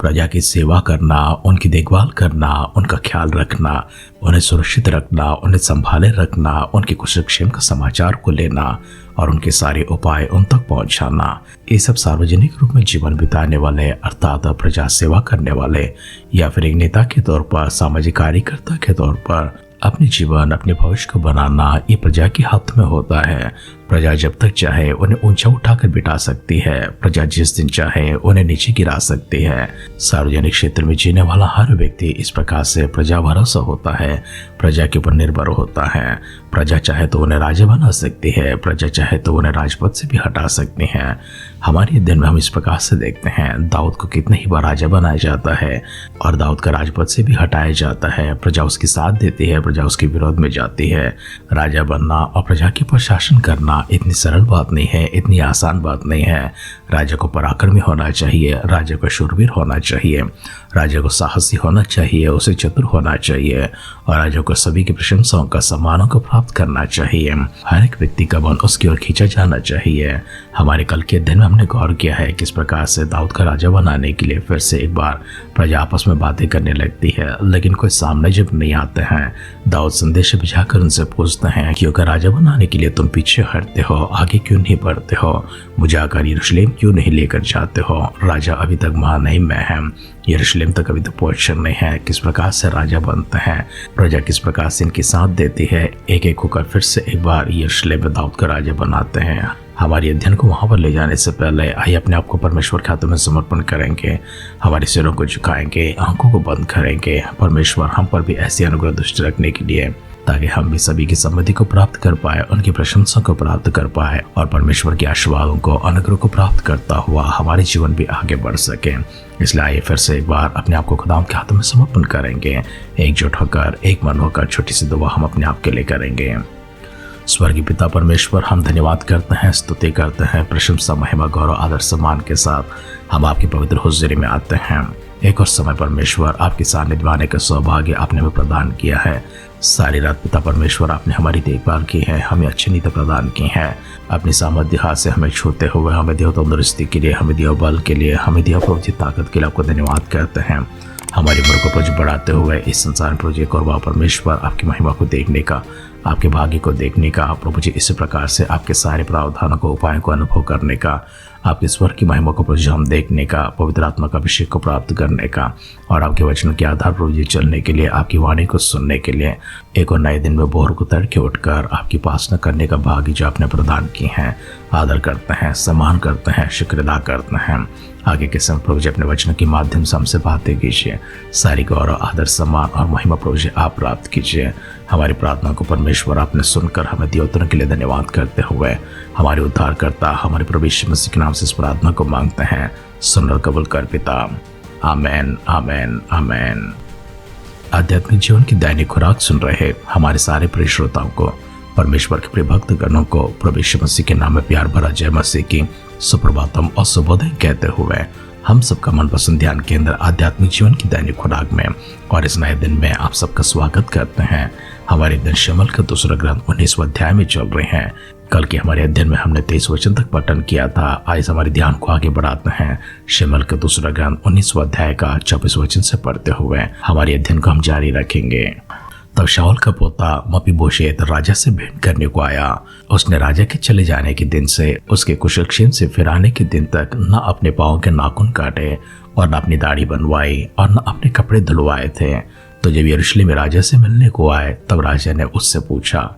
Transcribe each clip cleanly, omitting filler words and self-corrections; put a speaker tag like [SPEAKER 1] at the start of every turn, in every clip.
[SPEAKER 1] प्रजा की सेवा करना, उनकी देखभाल करना, उनका ख्याल रखना, उन्हें सुरक्षित रखना, उन्हें संभाले रखना, उनके कुशलक्षेम का समाचार को लेना और उनके सारे उपाय उन तक पहुंचाना, ये सब सार्वजनिक रूप में जीवन बिताने वाले अर्थात प्रजा सेवा करने वाले या फिर एक नेता के तौर पर, सामाजिक कार्यकर्ता के तौर पर अपने जीवन, अपने भविष्य को बनाना ये प्रजा के हाथ में होता है। प्रजा जब तक चाहे उन्हें ऊंचा उठाकर बिठा सकती है, प्रजा जिस दिन चाहे उन्हें नीचे गिरा सकती है। सार्वजनिक क्षेत्र में जीने वाला हर व्यक्ति इस प्रकार से प्रजा भरोसा होता है, प्रजा के ऊपर निर्भर होता है। प्रजा चाहे तो उन्हें राजा बना सकती है, प्रजा चाहे तो उन्हें राजपद से भी हटा सकती है। हमारे दिन में हम इस प्रकार से देखते हैं, दाऊद को कितने ही बार राजा बनाया जाता है और दाऊद का राजपद से भी हटाया जाता है। प्रजा उसके साथ देती है, प्रजा उसके विरोध में जाती है। राजा बनना और प्रजा के ऊपर शासन करना इतनी सरल बात नहीं है, इतनी आसान बात नहीं है। राजा को पराक्रमी होना चाहिए, राजा को शूरवीर होना चाहिए, राजा को साहसी होना चाहिए, उसे चतुर होना चाहिए और राजा को सभी की प्रशंसाओं का, सम्मानों को प्राप्त करना चाहिए। हर एक व्यक्ति का मन उसकी ओर खींचा जाना चाहिए। हमारे कल के दिन में हमने गौर किया है किस प्रकार से दाऊद का राजा बनाने के लिए फिर से एक बार प्रजा आपस में बातें करने लगती है, लेकिन कोई सामने जब नहीं आते हैं, दाऊद संदेश भिजाकर उनसे पूछते हैं कि अगर राजा बनाने के लिए तुम पीछे हटते हो, आगे क्यों नहीं बढ़ते हो, मुझे आकर यरूशलेम क्यों नहीं लेकर जाते हो। राजा अभी तक महनईम में है, यरूशलेम तक अभी तक पहुंचे नहीं है। किस प्रकार से राजा बनते हैं, प्रजा किस प्रकार से इनकी साथ देती है, एक एक होकर फिर से एक बार यरूशलेम में दाऊद का राजा बनाते हैं। हमारे अध्ययन को वहां पर ले जाने से पहले आइए अपने आप को परमेश्वर के हाथों में समर्पण करेंगे, हमारे सिरों को झुकाएंगे, आंखों को बंद करेंगे। परमेश्वर हम पर भी ऐसी अनुग्रह दृष्टि रखने के लिए ताकि हम भी सभी की सम्मति को प्राप्त कर पाए, उनकी प्रशंसा को प्राप्त कर पाए और परमेश्वर के आशीर्वादों को, अनुग्रह को प्राप्त करता हुआ हमारे जीवन भी आगे बढ़ सके। इसलिए आइए फिर से एक बार अपने आप को खुदावंद के हाथों में समर्पण करेंगे। एकजुट होकर, एक मन होकर छोटी सी दुआ हम अपने आप के लिए करेंगे। स्वर्गीय पिता परमेश्वर, हम धन्यवाद करते हैं, स्तुति करते हैं, प्रशंसा, महिमा, गौरव, आदर, सम्मान के साथ हम आपकी पवित्र हुजूरी में आते हैं। एक और समय परमेश्वर आपके सानिध्य में आने का सौभाग्य आपने हमें प्रदान किया है। सारी रात पिता परमेश्वर आपने हमारी देखभाल की है, हमें अच्छी नींद प्रदान की है। अपनी सामर्थ्य हाथ से हमें छूते हुए हमें दिया तंदुरुस्ती के लिए, हमें दिया बल के लिए, हमें दिया प्रभु ताकत के लिए आपको धन्यवाद करते हैं। हमारी उम्र को प्रभु बढ़ाते हुए इस संसार में प्रभु जी करवा परमेश्वर आपकी महिमा को देखने का, आपके भाग्य को देखने का, प्रभु जी इसी प्रकार से आपके सारे प्रावधानों को, उपायों को अनुभव करने का, आपके स्वर की महिमा को प्रभु जी हम देखने का, पवित्र आत्मा का अभिषेक को प्राप्त करने का और आपके वचनों के आधार प्रभु जी चलने के लिए, आपकी वाणी को सुनने के लिए एक और नए दिन में भोर को तड़के उठकर आपकी उपासना करने का भाग्य जो आपने प्रदान की है, आदर करते हैं, सम्मान करते हैं, शुक्र अदा करते हैं। आगे के समय प्रभु जी अपने वचनों के माध्यम से हमसे बातें कीजिए। सारी गौरव, आदर, सम्मान और महिमा प्रभु जी आप प्राप्त कीजिए। हमारी प्रार्थना को परमेश्वर आपने सुनकर हमें दिए उत्तर के लिए धन्यवाद करते हुए हमारे उद्धारकर्ता, हमारे प्रभु यीशु मसीह के नाम से इस प्रार्थना को मांगते हैं। सुन और कबूल कर पिता। आमेन, आमेन, आमेन। आध्यात्मिक जीवन की दैनिक खुराक सुन रहे हमारे सारे प्रिय श्रोताओं को, परमेश्वर के प्रिय भक्त गणों को प्रभु यीशु मसीह के नाम में प्यार भरा जय मसीह की सुप्रभातम और शुभोदय कहते हुए हम सबका मनपसंद ध्यान केंद्र आध्यात्मिक जीवन की दैनिक खुराक में और इस नए दिन में आप सबका स्वागत करते हैं। हमारे दिन शमूएल का दूसरा ग्रंथ 19वें अध्याय में चल रहे हैं। कल के हमारे अध्ययन में हमने 23 वचन तक पठन किया था। आज हमारे ध्यान को आगे बढ़ाते हैं। शमूएल का दूसरा ग्रंथ 19वें अध्याय का 24 वचन से पढ़ते हुए हमारे अध्ययन को हम जारी रखेंगे। तब शाऊल का पोता मपीबोशेत राजा से भेंट करने को आया। उसने राजा के चले जाने के दिन से उसके कुशलक्षेम से फिर आने के दिन तक न अपने पाँव के नाखून काटे और न अपनी दाढ़ी बनवाई और न अपने कपड़े धुलवाए थे। तो जब यरूशलेम में राजा से मिलने को आए तब राजा ने उससे पूछा,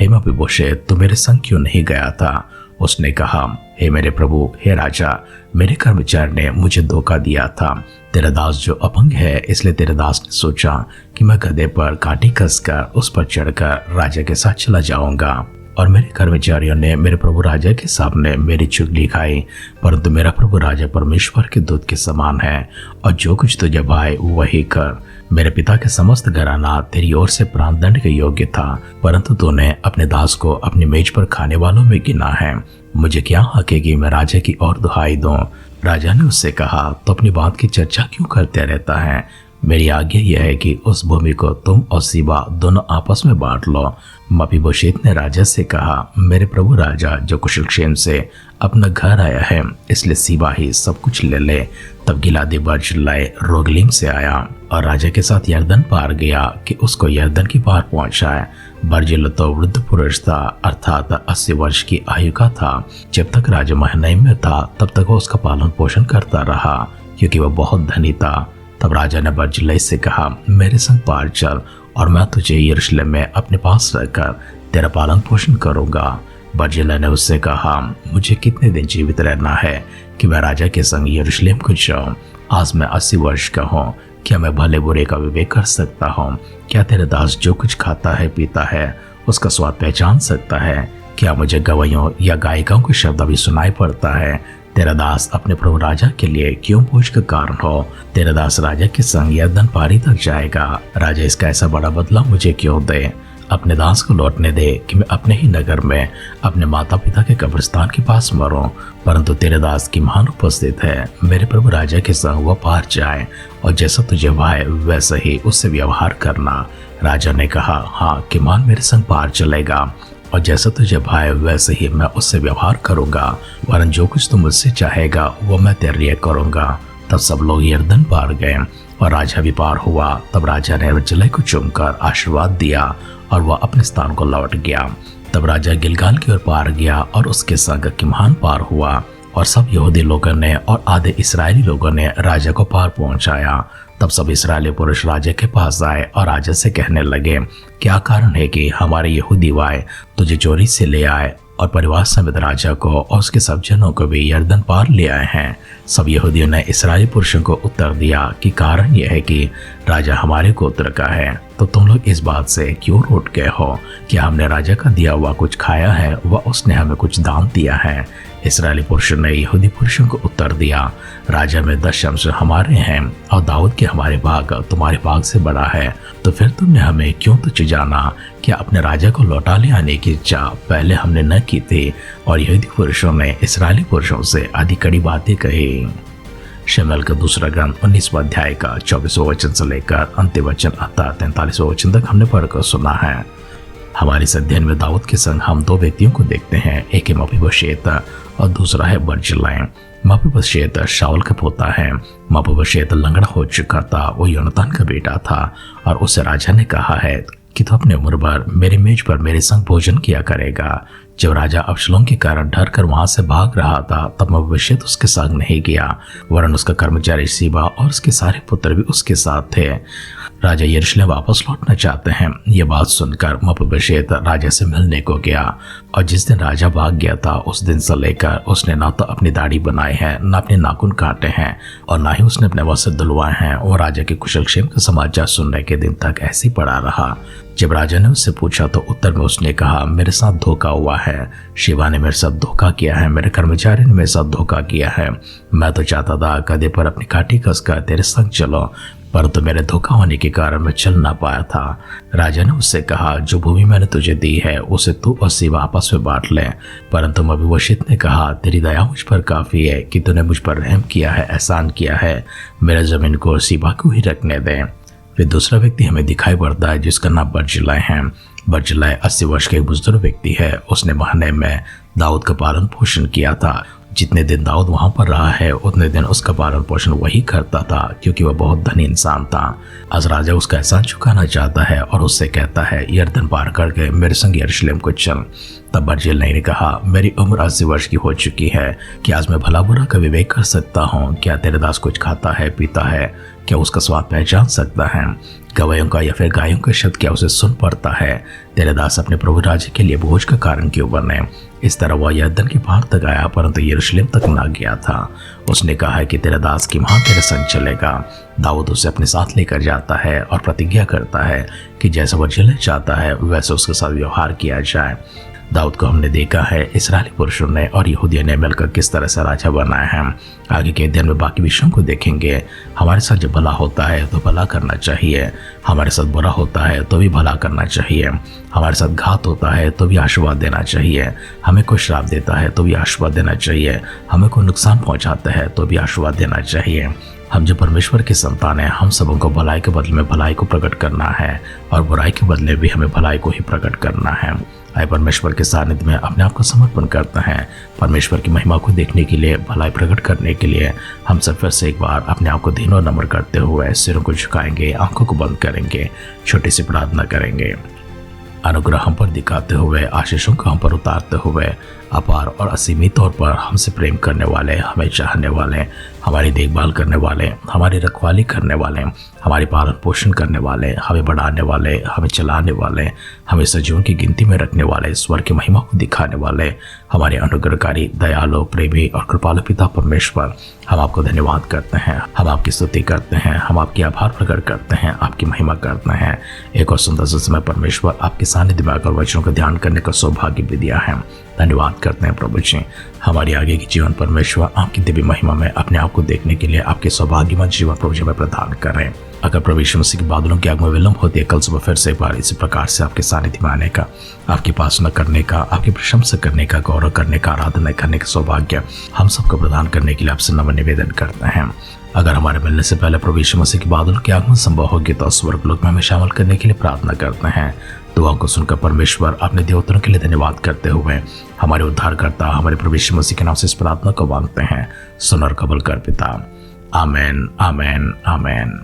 [SPEAKER 1] हे मपीबोशेत, तू मेरे संग क्यों नहीं गया था? उसने कहा, हे मेरे प्रभु, हे राजा, मेरे कर्मचारी ने मुझे धोखा दिया था। तेरा दास जो अपंग है, इसलिए तेरे दास ने सोचा कि मैं गधे पर काठी कसकर उस पर चढ़कर राजा के साथ चला जाऊंगा। और मेरे कर्मचारियों ने मेरे प्रभु राजा के सामने मेरी चुगली खाई, परंतु मेरा प्रभु राजा परमेश्वर के दूत के समान है और जो कुछ तुझे भाई वही कर। मेरे पिता के समस्त घराना तेरी ओर से प्राणदंड के योग्य था, परंतु तूने अपने दास को अपनी मेज पर खाने वालों में गिना है। मुझे क्या हक है कि मैं राजा की और दुहाई दूं? राजा ने उससे कहा, तो अपनी बात की चर्चा क्यों करते रहता है? मेरी आज्ञा यह है कि उस भूमि को तुम और सीबा दोनों आपस में बांट लो। मपीबोशेत ने राजा से कहा, मेरे प्रभु राजा जो कुशलक्षेम से अपना घर आया है, इसलिए सीबा ही सब कुछ ले ले। तब गिलादी बर्जिल्लाई रोगलीम से आया और राजा के साथ यरदन पार गया कि उसको यरदन की पार पहुंचाए। बर्जिल तो वृद्ध पुरुष था, अर्थात 80 वर्ष की आयु का था। जब तक राजा महनईम में था तब तक वो उसका पालन पोषण करता रहा, क्योंकि वह बहुत धनी था। तब राजा ने बर्जिल्लाई से कहा, मेरे संग पार चल और मैं तुझे यरूशलेम में अपने पास रहकर तेरा पालन पोषण करूंगा। बर्जिल्लाई ने उससे कहा, मुझे कितने दिन जीवित रहना है कि मैं राजा के संग यरूशलेम को जाऊं? आज मैं 80 वर्ष का हूँ। क्या मैं भले बुरे का विवेक कर सकता हूँ? क्या तेरे दास जो कुछ खाता है पीता है उसका स्वाद पहचान सकता है? क्या मुझे गवैयों या गायिकाओं के शब्द अभी सुनाई पड़ता है? तेरा दास अपने प्रभु राजा के लिए क्यों बोझ का कारण हो? तेरा दास राजा के संग यरदन पारी तक जाएगा। राजा इसका ऐसा बड़ा बदला मुझे क्यों दे? अपने दास को लौटने दे कि मैं अपने ही नगर में अपने माता पिता के कब्रिस्तान के पास मरूं। परंतु तेरे दास की महान उपस्थित है, मेरे प्रभु राजा के संग वह पार जाए और जैसा तुझे भाए वैसा ही उससे व्यवहार करना। राजा ने कहा, हाँ, कि मान मेरे संग पार चलेगा और जैसा तुझे भाए वैसे ही मैं उससे व्यवहार करूंगा, वरन जो कुछ तू मुझसे चाहेगा वो मैं तेरे लिए करूंगा। तब सब लोग यरदन पार गए और राजा भी पार हुआ। तब राजा ने बर्जिल्लाई को चूमकर आशीर्वाद दिया और वह अपने स्थान को लौट गया। तब राजा गिलगाल की ओर पार गया और उसके संग किम्हान पार हुआ और सब यहूदी लोगों ने और आधे इस्राएली लोगों ने राजा को पार पहुंचाया। तब सब इस्राएली पुरुष राजा के पास आए और राजा से कहने लगे, क्या कारण है कि हमारे यहूदी भाई तुझे चोरी से ले आए और परिवार समेत राजा को और उसके सब जनों को भी यरदन पार ले आए हैं? सब यहूदियों ने इस्राएली पुरुषों को उत्तर दिया कि कारण यह है कि राजा हमारे गोत्र का है, तो तुम लोग इस बात से क्यों रूठ गए हो? क्या हमने राजा का दिया हुआ कुछ खाया है व उसने हमें कुछ दान दिया है? इस्राएली पुरुषों ने यहूदी पुरुषों को उत्तर दिया, राजा में 10 अंश हमारे हैं और दाऊद के हमारे भाग तुम्हारे भाग से बड़ा है। तो फिर तुमने हमें क्यों तुच्छ जाना? क्या अपने राजा को लौटा ले आने की इच्छा पहले हमने न की थी? और यहूदी पुरुषों ने इस्राएली पुरुषों से अधिक कड़ी बातें कही। शमूएल का दूसरा ग्रंथ 19वां अध्याय का 24वां वचन से लेकर अंतिम वचन अर्थात 43वां वचन तक हमने पढ़कर सुना है। हमारे इस अध्ययन में दाऊद के संग हम 2 व्यक्तियों को देखते हैं, एक है मपीबोशेत और दूसरा है बर्जिल्लाई। मपीबोशेत शाऊल का पोता है। मपीबोशेत लंगड़ा हो चुका था, वो योनातान का बेटा था और उसे राजा ने कहा है कि तू अपने उम्र भर मेरी मेज पर मेरे संग भोजन किया करेगा। जब राजा अबशलोम के कारण डर कर वहां से भाग रहा था तब मपीबोशेत उसके संग नहीं गया, वरन उसका कर्मचारी सीबा और उसके सारे पुत्र भी उसके साथ थे। राजा यरूशलेम वापस लौटना चाहते हैं। ये बात सुनकर मपीबोशेत राजा से मिलने को गया और जिस दिन राजा भाग गया था उस दिन से लेकर उसने ना तो अपनी दाढ़ी बनाई है, ना अपने नाखून काटे हैं और ना ही उसने अपने वस्त्र धुलवाए हैं। वो राजा के कुशलक्षेम का समाचार सुनने के दिन तक ऐसे ही पड़ा रहा। जब राजा ने उससे पूछा तो उत्तर में उसने कहा, मेरे साथ धोखा हुआ है, शिवा ने मेरे साथ धोखा किया है, मेरे कर्मचारी ने मेरे साथ धोखा किया है। मैं तो चाहता था कदे पर अपनी काठी कसकर तेरे संग चलो, परंतु मेरे धोखा होने के कारण मैं चल ना पाया था। राजा ने उससे कहा, जो भूमि मैंने तुझे दी है उसे तू और सीबा आपस में बांट ले। परंतु मपीबोशेत ने कहा, तेरी दया मुझ पर काफी है कि तूने मुझ पर रहम किया है, एहसान किया है, मेरे जमीन को सीबा को ही रखने दे। फिर दूसरा व्यक्ति हमें दिखाई पड़ता है जिसका नाम बर्जिल्लाई है। बर्जिल्लाई 80 वर्ष का एक बुजुर्ग व्यक्ति है। उसने महनईम में दाऊद का पालन पोषण किया था। जितने दिन दाऊद वहां पर रहा है उतने दिन उसका पालन पोषण वही करता था, क्योंकि वह बहुत धनी इंसान था। आज राजा उसका एहसान चुकाना चाहता है और उससे कहता है, यरदन पार करके मेरे संग यरूशलेम को चल। तब बर्जिल्लाई ने कहा, मेरी उम्र 80 वर्ष की हो चुकी है, कि आज मैं भला बुरा का विवेक कर सकता हूँ? क्या तेरे दास कुछ खाता है पीता है? क्या उसका स्वाद पहचान सकता है? गवैयों का या फिर गायों का शब्द क्या उसे सुन पड़ता है? तेरे दास अपने प्रभु राजा के लिए बोझ का कारण क्यों बने? इस तरह वह यरदन के पार तक आया परंतु यरूशलेम तक ना गया था। उसने कहा है कि तेरा दास किम्हान तेरे संग चलेगा। दाऊद उसे अपने साथ लेकर जाता है और प्रतिज्ञा करता है कि जैसा वह चले चाहता है वैसे उसके साथ व्यवहार किया जाए। दाऊद को हमने देखा है इस्राएली पुरुषों ने और यहूदियों ने मिलकर किस तरह से राजा बनाया है। आगे के अध्ययन में बाकी विषयों को देखेंगे। हमारे साथ जब भला होता है तो भला करना चाहिए, हमारे साथ बुरा होता है तो भी भला करना चाहिए, हमारे साथ घात होता है तो भी आशीर्वाद देना चाहिए, हमें कोई श्राप देता है तो भी आशीर्वाद देना चाहिए, हमें कोई नुकसान पहुंचाता है तो भी आशीर्वाद देना चाहिए, हम जो परमेश्वर की संतान हैं, हम सबों को भलाई के बदले में भलाई को प्रकट करना है और बुराई के बदले भी हमें भलाई को ही प्रकट करना है। आए परमेश्वर के सानिध्य में अपने आप को समर्पण करते हैं। परमेश्वर की महिमा को देखने के लिए, भलाई प्रकट करने के लिए हम सब फिर से एक बार अपने आप को दीन और नम्र करते हुए सिरों को झुकाएंगे, आंखों को बंद करेंगे, छोटी सी प्रार्थना करेंगे। अनुग्रह हम पर दिखाते हुए, आशीषों को हम पर उतारते हुए, अपार और असीमित तौर पर हमसे प्रेम करने वाले, हमें चाहने वाले, हमारी देखभाल करने वाले, हमारी रखवाली करने वाले, हमारी पालन पोषण करने वाले, हमें बढ़ाने वाले, हमें चलाने वाले, हमें सजीवों की गिनती में रखने वाले, स्वर की महिमा को दिखाने वाले, हमारे अनुग्रहकारी, दयालु, प्रेमी और कृपालु पिता परमेश्वर, हम आपको धन्यवाद करते हैं, हम आपकी स्तुति करते हैं, हम आपकी आभार प्रकट करते हैं, आपकी महिमा करते हैं। एक और सुंदर सा समय परमेश्वर आपके सानिध्य में आकर वचनों का ध्यान करने का सौभाग्य भी दिया है। धन्यवाद करते हैं प्रभु जी। हमारी आगे की जीवन परमेश्वर आपकी दिव्य महिमा में अपने आप को देखने के लिए आपके सौभाग्यमय जीवन प्रभु जी में प्रदान करें। अगर प्रभु यीशु मसीह के बादलों की आग में विलंब होती है, कल सुबह फिर से एक बार इसी प्रकार से आपके सानिध्य में आने का, आपकी उपासना करने का, आपकी प्रशंसा करने का, गौरव करने का, आराधना करने का सौभाग्य हम सबको प्रदान करने के लिए आपसे नम्र निवेदन करते हैं। अगर हमारे मिलने से पहले प्रभु यीशु मसीह के बादलों की आगमन संभव होगी तो स्वर्गलोक में हमें शामिल करने के लिए प्रार्थना करते हैं। दुआ को सुनकर परमेश्वर अपने देवताओं के लिए धन्यवाद करते हुए हमारे उद्धारकर्ता, हमारे प्रभु यीशु मसीह के नाम से इस प्रार्थना को मांगते हैं। सुन और कबूल कर पिता। आमेन, आमेन, आमेन।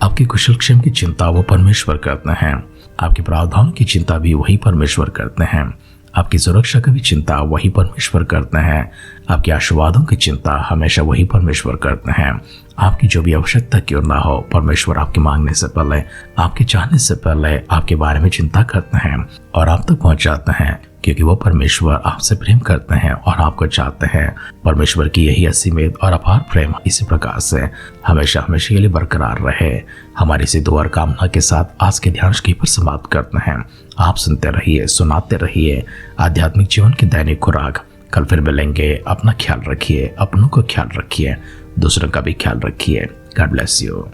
[SPEAKER 1] आपकी कुशल क्षेम की चिंता वो परमेश्वर करते हैं। आपके प्रावधानों की चिंता भी वही परमेश्वर करते हैं। आपकी सुरक्षा की भी चिंता वही परमेश्वर करते हैं। आपके आशीर्वादों की चिंता हमेशा वही परमेश्वर करते हैं। आपकी जो भी आवश्यकता क्यों ना हो, परमेश्वर आपके मांगने से पहले, आपके चाहने से पहले आपके बारे में चिंता करते हैं और आप तक पहुंच जाते हैं, क्योंकि वो परमेश्वर आपसे प्रेम करते हैं और आपको चाहते हैं। परमेश्वर की यही असीमित और अपार प्रेम इसी प्रकार से हमेशा हमेशा के लिए बरकरार रहे। हमारी इसी दुआ और कामना के साथ आज के ध्यान की पर समाप्त करते हैं। आप सुनते रहिए, सुनाते रहिए आध्यात्मिक जीवन की दैनिक खुराक। कल फिर मिलेंगे। अपना ख्याल रखिए, अपनों का ख्याल रखिए, दूसरों का भी ख्याल रखिए। God bless you.